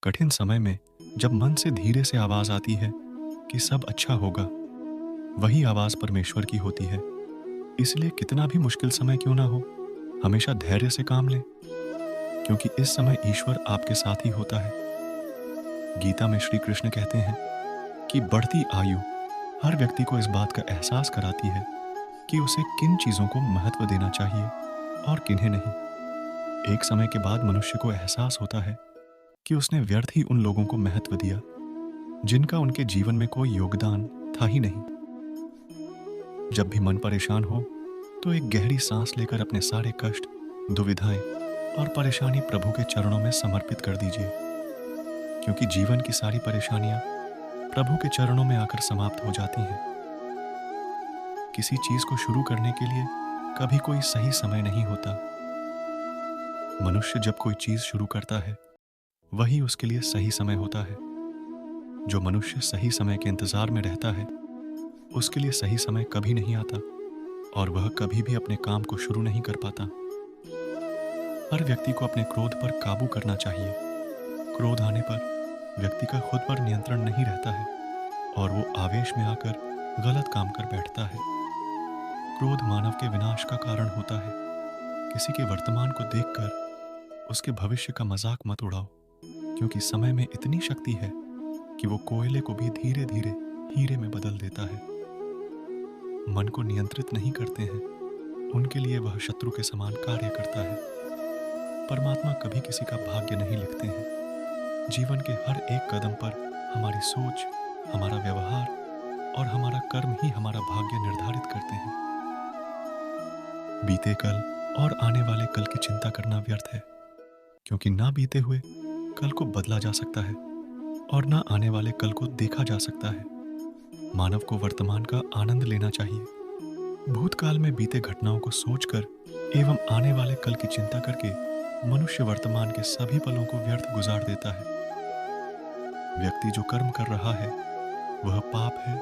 कठिन समय में जब मन से धीरे से आवाज आती है कि सब अच्छा होगा, वही आवाज परमेश्वर की होती है। इसलिए कितना भी मुश्किल समय क्यों ना हो, हमेशा धैर्य से काम लें, क्योंकि इस समय ईश्वर आपके साथ ही होता है। गीता में श्री कृष्ण कहते हैं कि बढ़ती आयु हर व्यक्ति को इस बात का एहसास कराती है कि उसे किन चीजों को महत्व देना चाहिए और किन्हें नहीं। एक समय के बाद मनुष्य को एहसास होता है कि उसने व्यर्थ ही उन लोगों को महत्व दिया जिनका उनके जीवन में कोई योगदान था ही नहीं। जब भी मन परेशान हो तो एक गहरी सांस लेकर अपने सारे कष्ट, दुविधाएं और परेशानी प्रभु के चरणों में समर्पित कर दीजिए, क्योंकि जीवन की सारी परेशानियां प्रभु के चरणों में आकर समाप्त हो जाती हैं। किसी चीज को शुरू करने के लिए कभी कोई सही समय नहीं होता। मनुष्य जब कोई चीज शुरू करता है, वही उसके लिए सही समय होता है। जो मनुष्य सही समय के इंतजार में रहता है, उसके लिए सही समय कभी नहीं आता और वह कभी भी अपने काम को शुरू नहीं कर पाता। हर व्यक्ति को अपने क्रोध पर काबू करना चाहिए। क्रोध आने पर व्यक्ति का खुद पर नियंत्रण नहीं रहता है और वो आवेश में आकर गलत काम कर बैठता है। क्रोध मानव के विनाश का कारण होता है। किसी के वर्तमान को देखकर उसके भविष्य का मजाक मत उड़ाओ, क्योंकि समय में इतनी शक्ति है कि वो कोयले को भी धीरे धीरे हीरे में बदल देता है। मन को नियंत्रित नहीं करते हैं, उनके लिए वह शत्रु के समान कार्य करता है। परमात्मा कभी किसी का भाग्य नहीं लिखते हैं। जीवन के हर एक कदम पर हमारी सोच, हमारा व्यवहार और हमारा कर्म ही हमारा भाग्य निर्धारित करते हैं। बीते कल और आने वाले कल की चिंता करना व्यर्थ है, क्योंकि ना बीते हुए कल को बदला जा सकता है और ना आने वाले कल को देखा जा सकता है। मानव को वर्तमान का आनंद लेना चाहिए। भूतकाल में बीते घटनाओं को सोचकर एवं आने वाले कल की चिंता करके मनुष्य वर्तमान के सभी पलों को व्यर्थ गुजार देता है। व्यक्ति जो कर्म कर रहा है, वह पाप है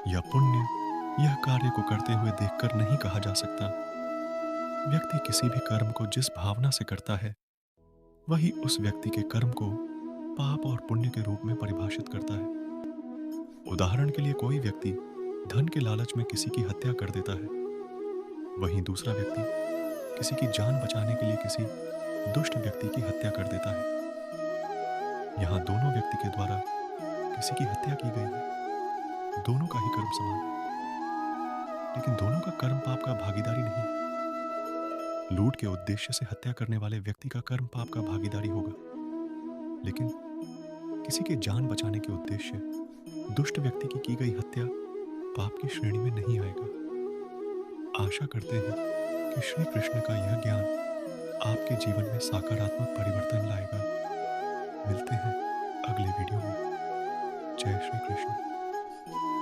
या पुण्य, यह कार्य को करते हुए देखकर नहीं कहा जा सकता। व्यक्ति किसी भी कर्म को जिस भावना से करता है, वही उस व्यक्ति के कर्म को पाप और पुण्य के रूप में परिभाषित करता है। उदाहरण के लिए कोई व्यक्ति धन के लालच में किसी की हत्या कर देता है, वहीं दूसरा व्यक्ति किसी की जान बचाने के लिए किसी दुष्ट व्यक्ति की हत्या कर देता है। यहाँ दोनों व्यक्ति के द्वारा किसी की हत्या की गई है, दोनों का ही कर्म समान है, लेकिन दोनों का कर्म पाप का भागीदारी नहीं है। लूट के उद्देश्य से हत्या करने वाले व्यक्ति का कर्म पाप का भागीदारी होगा, लेकिन किसी के जान बचाने के उद्देश्य दुष्ट व्यक्ति की गई हत्या पाप की श्रेणी में नहीं आएगा। आशा करते हैं कि श्री कृष्ण का यह ज्ञान आपके जीवन में सकारात्मक परिवर्तन लाएगा। मिलते हैं अगले वीडियो में। जय श्री कृष्ण।